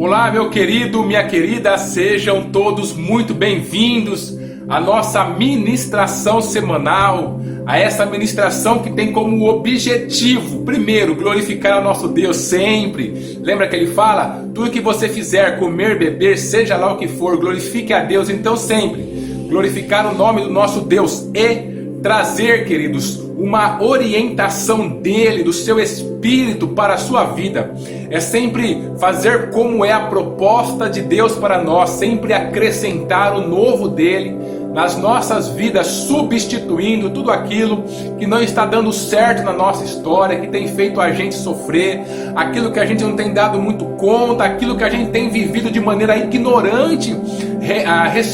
Olá, meu querido, minha querida, sejam todos muito bem-vindos à nossa ministração semanal, a essa ministração que tem como objetivo, primeiro, glorificar o nosso Deus sempre. Lembra que ele fala? Tudo que você fizer, comer, beber, seja lá o que for, glorifique a Deus, então sempre. Glorificar o nome do nosso Deus e trazer, queridos, uma orientação dele, do seu Espírito para a sua vida. É sempre fazer como é a proposta de Deus para nós, sempre acrescentar o novo dele nas nossas vidas, substituindo tudo aquilo que não está dando certo na nossa história, que tem feito a gente sofrer, aquilo que a gente não tem dado muito conta, aquilo que a gente tem vivido de maneira ignorante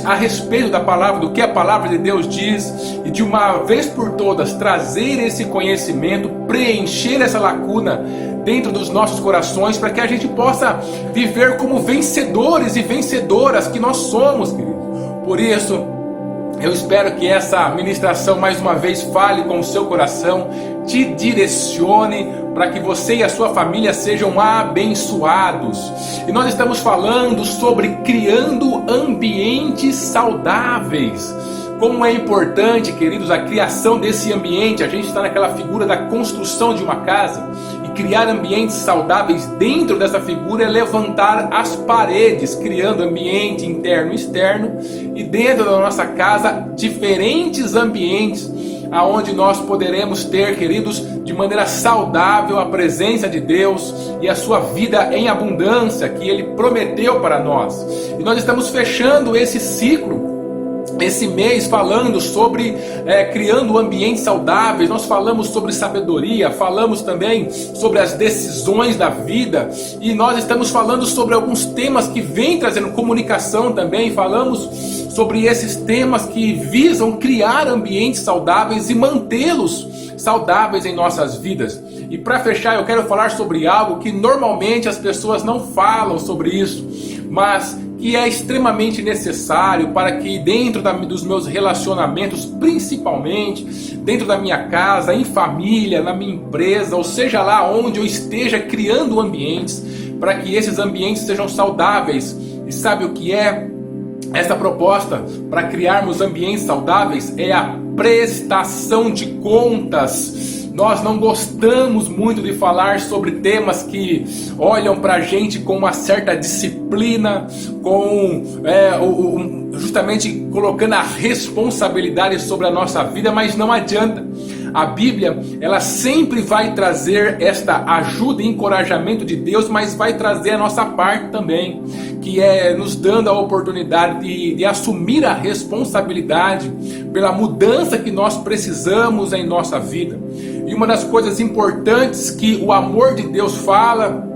a respeito da palavra, do que a palavra de Deus diz, e de uma vez por todas trazer esse conhecimento, preencher essa lacuna dentro dos nossos corações, para que a gente possa viver como vencedores e vencedoras que nós somos, queridos. Por isso, eu espero que essa ministração mais uma vez fale com o seu coração, te direcione para que você e a sua família sejam abençoados. E nós estamos falando sobre criando ambientes saudáveis. Como é importante, queridos, a criação desse ambiente. A gente está naquela figura da construção de uma casa, e criar ambientes saudáveis dentro dessa figura é levantar as paredes, criando ambiente interno e externo, e dentro da nossa casa diferentes ambientes aonde nós poderemos ter, queridos, de maneira saudável a presença de Deus e a sua vida em abundância que Ele prometeu para nós. E nós estamos fechando esse ciclo, esse mês, falando sobre criando ambientes saudáveis. Nós falamos sobre sabedoria, falamos também sobre as decisões da vida, e nós estamos falando sobre alguns temas que vêm trazendo comunicação também. Falamos sobre esses temas que visam criar ambientes saudáveis e mantê-los saudáveis em nossas vidas. E para fechar, eu quero falar sobre algo que normalmente as pessoas não falam sobre isso, mas que é extremamente necessário para que dentro dos meus relacionamentos, principalmente dentro da minha casa, em família, na minha empresa, ou seja lá onde eu esteja criando ambientes, para que esses ambientes sejam saudáveis. E sabe o que é essa proposta para criarmos ambientes saudáveis? É a prestação de contas. Nós não gostamos muito de falar sobre temas que olham para a gente com uma certa disciplina, justamente colocando a responsabilidade sobre a nossa vida, mas não adianta. A Bíblia, ela sempre vai trazer esta ajuda e encorajamento de Deus, mas vai trazer a nossa parte também, que é nos dando a oportunidade de assumir a responsabilidade pela mudança que nós precisamos em nossa vida. E uma das coisas importantes que o amor de Deus fala,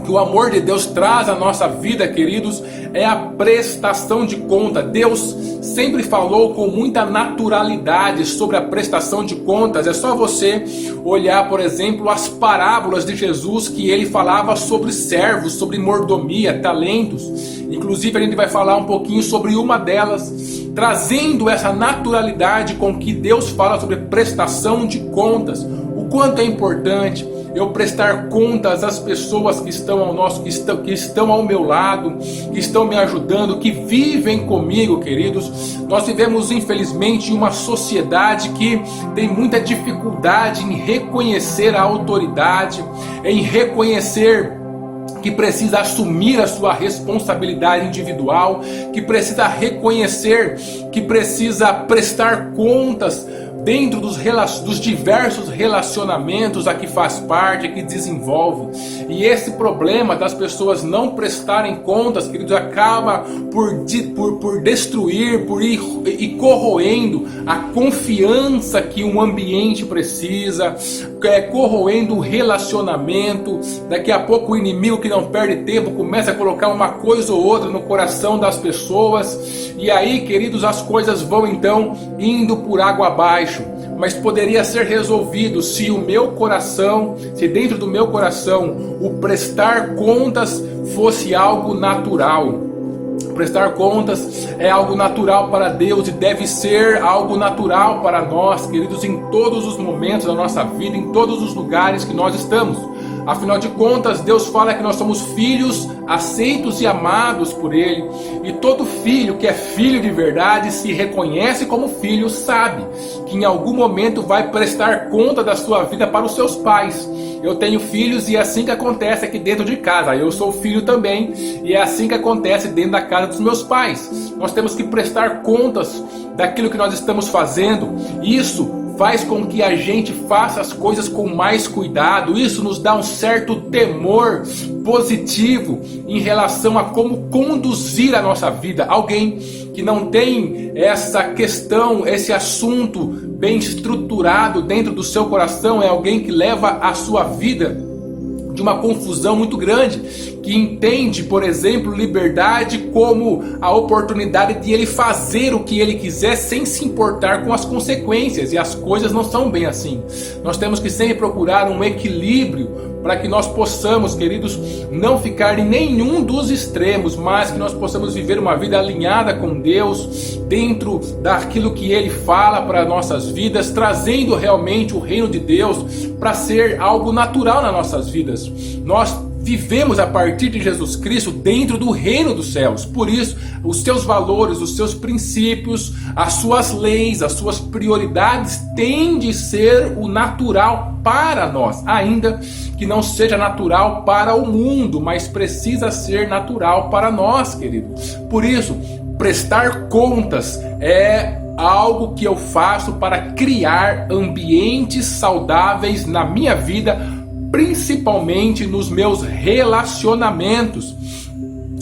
que o amor de Deus traz à nossa vida, queridos, é a prestação de conta. Deus sempre falou com muita naturalidade sobre a prestação de contas. É só você olhar, por exemplo, as parábolas de Jesus, que ele falava sobre servos, sobre mordomia, talentos. Inclusive a gente vai falar um pouquinho sobre uma delas, trazendo essa naturalidade com que Deus fala sobre prestação de contas. O quanto é importante eu prestar contas às pessoas que estão ao meu lado, que estão me ajudando, que vivem comigo, queridos. Nós vivemos, infelizmente, em uma sociedade que tem muita dificuldade em reconhecer a autoridade, em reconhecer que precisa assumir a sua responsabilidade individual, que precisa reconhecer que precisa prestar contas dentro dos diversos relacionamentos a que faz parte, a que desenvolve. E esse problema das pessoas não prestarem contas, queridos, acaba por destruir, por ir corroendo a confiança que um ambiente precisa, corroendo o relacionamento. Daqui a pouco o inimigo, que não perde tempo, começa a colocar uma coisa ou outra no coração das pessoas, e aí, queridos, as coisas vão então indo por água abaixo. Mas poderia ser resolvido se o meu coração, se dentro do meu coração o prestar contas fosse algo natural. Prestar contas é algo natural para Deus e deve ser algo natural para nós, queridos, em todos os momentos da nossa vida, em todos os lugares que nós estamos. Afinal de contas, Deus fala que nós somos filhos aceitos e amados por Ele. E todo filho que é filho de verdade se reconhece como filho, sabe que em algum momento vai prestar conta da sua vida para os seus pais. Eu tenho filhos e é assim que acontece aqui dentro de casa. Eu sou filho também e é assim que acontece dentro da casa dos meus pais. Nós temos que prestar contas daquilo que nós estamos fazendo. Isso faz com que a gente faça as coisas com mais cuidado. Isso nos dá um certo temor positivo em relação a como conduzir a nossa vida. Alguém que não tem essa questão, esse assunto bem estruturado dentro do seu coração, é alguém que leva a sua vida de uma confusão muito grande, que entende, por exemplo, liberdade como a oportunidade de ele fazer o que ele quiser sem se importar com as consequências, e as coisas não são bem assim. Nós temos que sempre procurar um equilíbrio para que nós possamos, queridos, não ficar em nenhum dos extremos, mas que nós possamos viver uma vida alinhada com Deus, dentro daquilo que Ele fala para nossas vidas, trazendo realmente o reino de Deus para ser algo natural nas nossas vidas. Nós vivemos a partir de Jesus Cristo dentro do reino dos céus. Por isso, os seus valores, os seus princípios, as suas leis, as suas prioridades têm de ser o natural para nós, ainda que não seja natural para o mundo, mas precisa ser natural para nós, querido. Por isso, prestar contas é algo que eu faço para criar ambientes saudáveis na minha vida, principalmente nos meus relacionamentos.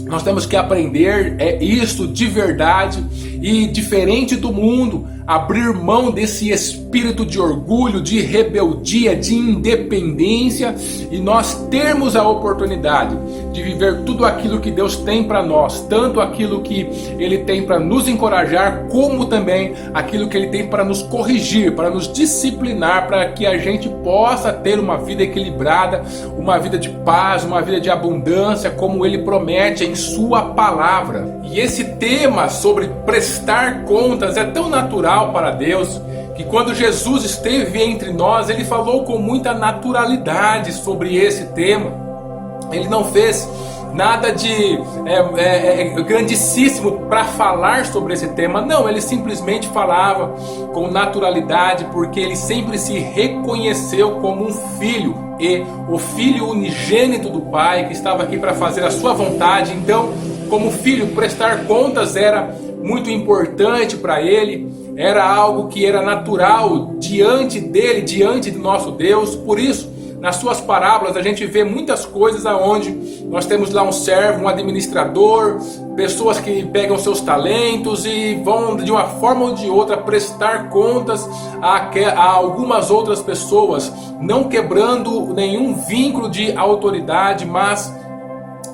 Nós temos que aprender isso de verdade e, diferente do mundo, abrir mão desse espírito de orgulho, de rebeldia, de independência, e nós termos a oportunidade de viver tudo aquilo que Deus tem para nós, tanto aquilo que Ele tem para nos encorajar, como também aquilo que Ele tem para nos corrigir, para nos disciplinar, para que a gente possa ter uma vida equilibrada, uma vida de paz, uma vida de abundância, como Ele promete em Sua palavra. E esse tema sobre prestar contas é tão natural para Deus, que quando Jesus esteve entre nós, Ele falou com muita naturalidade sobre esse tema. Ele não fez nada de grandíssimo para falar sobre esse tema. Não, Ele simplesmente falava com naturalidade, porque Ele sempre se reconheceu como um filho, e o filho unigênito do Pai, que estava aqui para fazer a sua vontade. Então, como filho, prestar contas era muito importante para Ele, era algo que era natural diante dele, diante do nosso Deus. Por isso, nas suas parábolas a gente vê muitas coisas aonde nós temos lá um servo, um administrador, pessoas que pegam seus talentos e vão de uma forma ou de outra prestar contas a algumas outras pessoas, não quebrando nenhum vínculo de autoridade, mas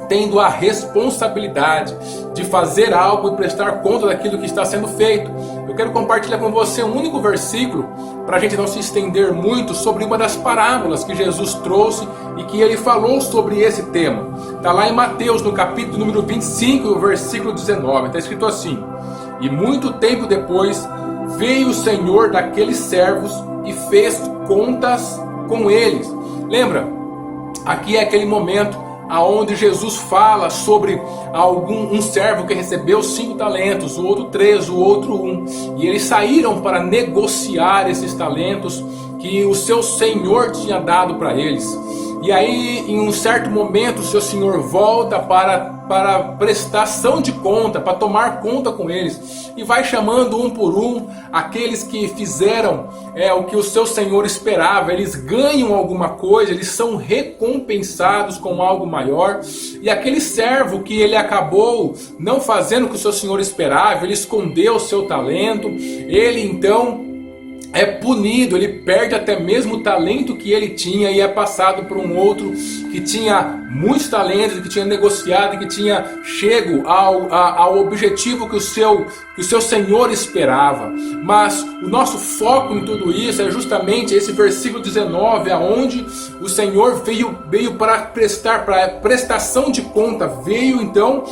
tendo a responsabilidade de fazer algo e prestar conta daquilo que está sendo feito. Eu quero compartilhar com você um único versículo, para a gente não se estender muito, sobre uma das parábolas que Jesus trouxe e que Ele falou sobre esse tema. Está lá em Mateus, no capítulo número 25, versículo 19. Está escrito assim: e muito tempo depois veio o Senhor daqueles servos e fez contas com eles. Lembra? Aqui é aquele momento aonde Jesus fala sobre um servo que recebeu 5 talentos, o outro 3, o outro 1, e eles saíram para negociar esses talentos que o seu senhor tinha dado para eles. E aí, em um certo momento, o seu senhor volta para prestação de conta, para tomar conta com eles, e vai chamando um por um aqueles que fizeram o que o seu senhor esperava. Eles ganham alguma coisa, eles são recompensados com algo maior. E aquele servo que ele acabou não fazendo o que o seu senhor esperava, ele escondeu o seu talento, ele então é punido, ele perde até mesmo o talento que ele tinha e é passado por um outro que tinha muitos talentos, que tinha negociado, que tinha chego ao objetivo que o seu Senhor esperava. Mas o nosso foco em tudo isso é justamente esse versículo 19, aonde o Senhor veio para prestação de conta, veio então,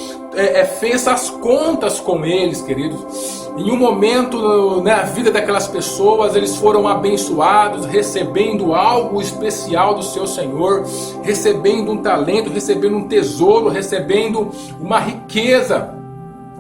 fez as contas com eles, queridos. Em um momento na vida daquelas pessoas, eles foram abençoados, recebendo algo especial do seu Senhor, recebendo um talento, recebendo um tesouro, recebendo uma riqueza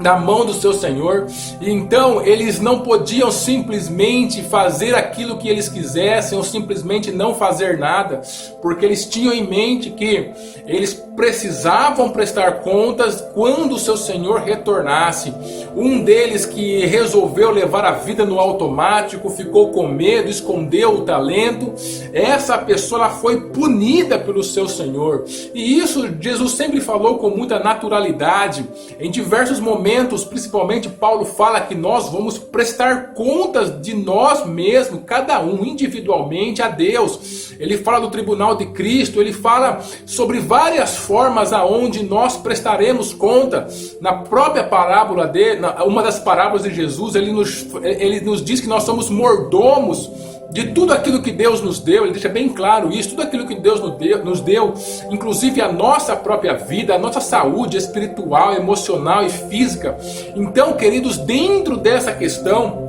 na mão do seu Senhor. E então eles não podiam simplesmente fazer aquilo que eles quisessem, ou simplesmente não fazer nada, porque eles tinham em mente que eles precisavam prestar contas quando o seu Senhor retornasse. Um deles, que resolveu levar a vida no automático, ficou com medo, escondeu o talento. Essa pessoa, ela foi punida pelo seu Senhor. E isso Jesus sempre falou com muita naturalidade. Em diversos momentos, principalmente Paulo fala que nós vamos prestar contas de nós mesmos, cada um individualmente, a Deus. Ele fala do tribunal de Cristo, ele fala sobre várias formas aonde nós prestaremos conta. Na própria parábola dele, uma das parábolas de Jesus, ele nos diz que nós somos mordomos de tudo aquilo que Deus nos deu. Ele deixa bem claro isso, tudo aquilo que Deus nos deu, inclusive a nossa própria vida, a nossa saúde espiritual, emocional e física. Então, queridos, dentro dessa questão,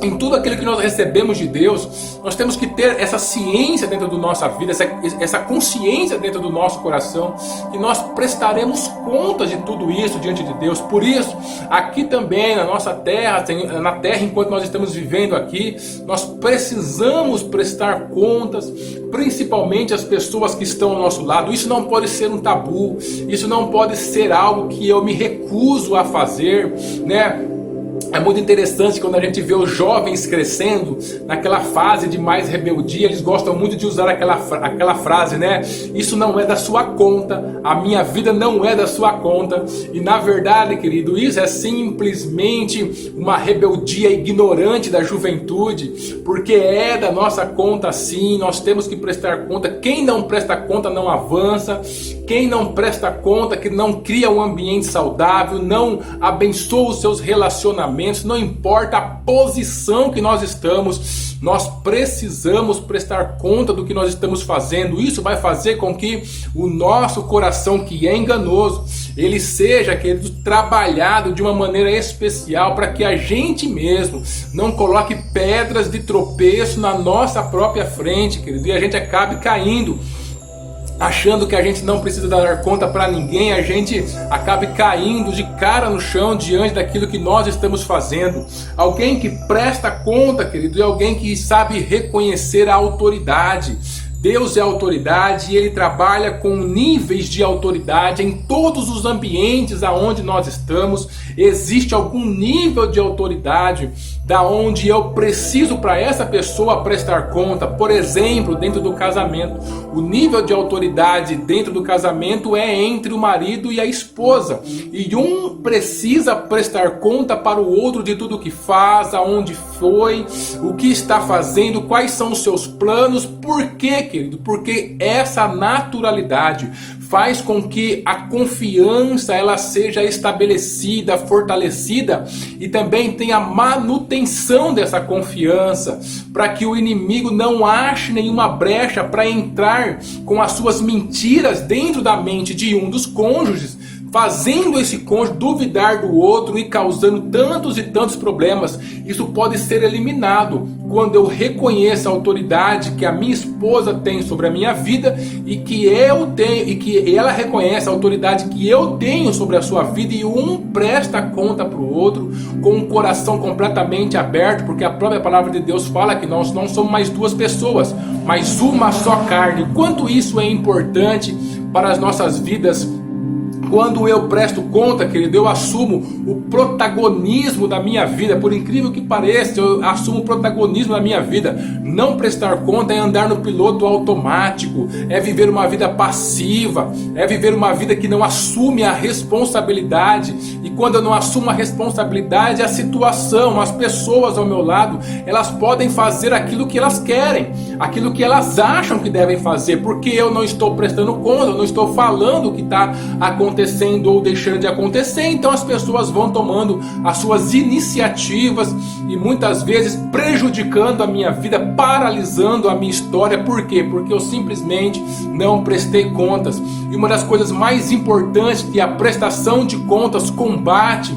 em tudo aquilo que nós recebemos de Deus, nós temos que ter essa ciência dentro da nossa vida, essa consciência dentro do nosso coração, que nós prestaremos contas de tudo isso diante de Deus. Por isso, aqui também na nossa terra, na terra enquanto nós estamos vivendo aqui, nós precisamos prestar contas, principalmente as pessoas que estão ao nosso lado. Isso não pode ser um tabu, isso não pode ser algo que eu me recuso a fazer, né? É muito interessante quando a gente vê os jovens crescendo naquela fase de mais rebeldia. Eles gostam muito de usar aquela frase, né? Isso não é da sua conta, a minha vida não é da sua conta. E na verdade, querido, isso é simplesmente uma rebeldia ignorante da juventude, porque é da nossa conta sim, nós temos que prestar conta. Quem não presta conta não avança, quem não presta conta, que não cria um ambiente saudável, não abençoa os seus relacionamentos, não importa a posição que nós estamos, nós precisamos prestar conta do que nós estamos fazendo. Isso vai fazer com que o nosso coração, que é enganoso, ele seja, querido, trabalhado de uma maneira especial, para que a gente mesmo não coloque pedras de tropeço na nossa própria frente, querido, e a gente acabe caindo, achando que a gente não precisa dar conta para ninguém, a gente acabe caindo de cara no chão diante daquilo que nós estamos fazendo. Alguém que presta conta, querido, é alguém que sabe reconhecer a autoridade. Deus é autoridade e Ele trabalha com níveis de autoridade em todos os ambientes aonde nós estamos. Existe algum nível de autoridade da onde eu preciso para essa pessoa prestar conta. Por exemplo, dentro do casamento, o nível de autoridade dentro do casamento é entre o marido e a esposa, e um precisa prestar conta para o outro de tudo que faz, aonde foi, o que está fazendo, quais são os seus planos. Por quê, querido? Porque essa naturalidade faz com que a confiança ela seja estabelecida, fortalecida, e também tenha manutenção dessa confiança, para que o inimigo não ache nenhuma brecha para entrar com as suas mentiras dentro da mente de um dos cônjuges, fazendo esse cônjuge duvidar do outro e causando tantos e tantos problemas. Isso pode ser eliminado quando eu reconheço a autoridade que a minha esposa tem sobre a minha vida, e que eu tenho, e que ela reconhece a autoridade que eu tenho sobre a sua vida, e um presta conta para o outro com um coração completamente aberto, porque a própria palavra de Deus fala que nós não somos mais duas pessoas, mas uma só carne. Quanto isso é importante para as nossas vidas Quando eu presto conta, querido, eu assumo o protagonismo da minha vida. Por incrível que pareça, eu assumo o protagonismo da minha vida. Não prestar conta é andar no piloto automático, é viver uma vida passiva, é viver uma vida que não assume a responsabilidade. E quando eu não assumo a responsabilidade, a situação, as pessoas ao meu lado, elas podem fazer aquilo que elas querem, aquilo que elas acham que devem fazer, porque eu não estou prestando conta, eu não estou falando o que está acontecendo ou deixando de acontecer. Então as pessoas vão tomando as suas iniciativas e muitas vezes prejudicando a minha vida, paralisando a minha história. Por quê? Porque eu simplesmente não prestei contas. E uma das coisas mais importantes que a prestação de contas combate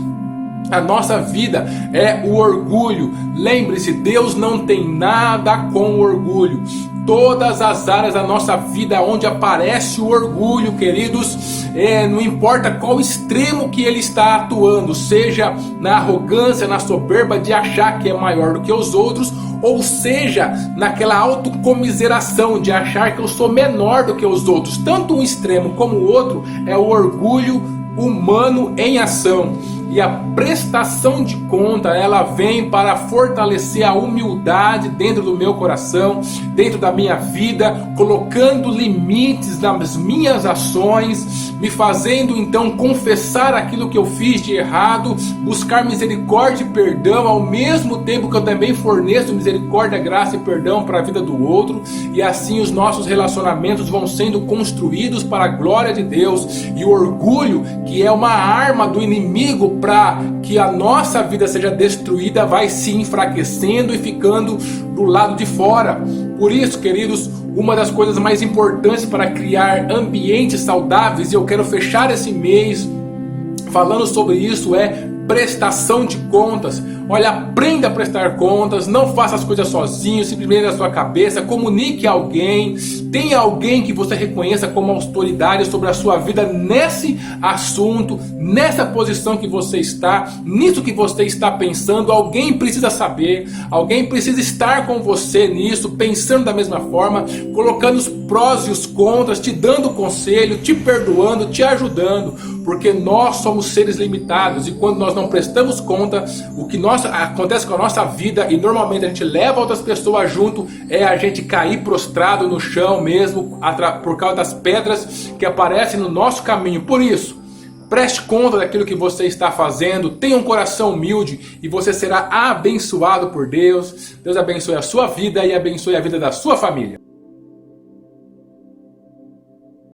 a nossa vida é o orgulho. Lembre-se, Deus não tem nada com orgulho. Todas as áreas da nossa vida onde aparece o orgulho, queridos, não importa qual extremo que ele está atuando, seja na arrogância, na soberba de achar que é maior do que os outros, ou seja, naquela autocomiseração de achar que eu sou menor do que os outros. Tanto um extremo como o outro é o orgulho humano em ação. E a prestação de conta, ela vem para fortalecer a humildade dentro do meu coração, dentro da minha vida, colocando limites nas minhas ações, me fazendo então confessar aquilo que eu fiz de errado, buscar misericórdia e perdão, ao mesmo tempo que eu também forneço misericórdia, graça e perdão para a vida do outro. E assim os nossos relacionamentos vão sendo construídos para a glória de Deus. E o orgulho, que é uma arma do inimigo para que a nossa vida seja destruída, vai se enfraquecendo e ficando do lado de fora. Por isso, queridos, uma das coisas mais importantes para criar ambientes saudáveis, e eu quero fechar esse mês falando sobre isso, é prestação de contas. Olha, aprenda a prestar contas, não faça as coisas sozinho, simplesmente na sua cabeça, comunique a alguém, tenha alguém que você reconheça como autoridade sobre a sua vida nesse assunto, nessa posição que você está, nisso que você está pensando. Alguém precisa saber, alguém precisa estar com você nisso, pensando da mesma forma, colocando os prós e os contras, te dando conselho, te perdoando, te ajudando, porque nós somos seres limitados e quando nós não prestamos conta, o que acontece com a nossa vida, e normalmente a gente leva outras pessoas junto, é a gente cair prostrado no chão mesmo, por causa das pedras que aparecem no nosso caminho. Por isso, preste conta daquilo que você está fazendo, tenha um coração humilde e você será abençoado por Deus. Deus abençoe a sua vida e abençoe a vida da sua família.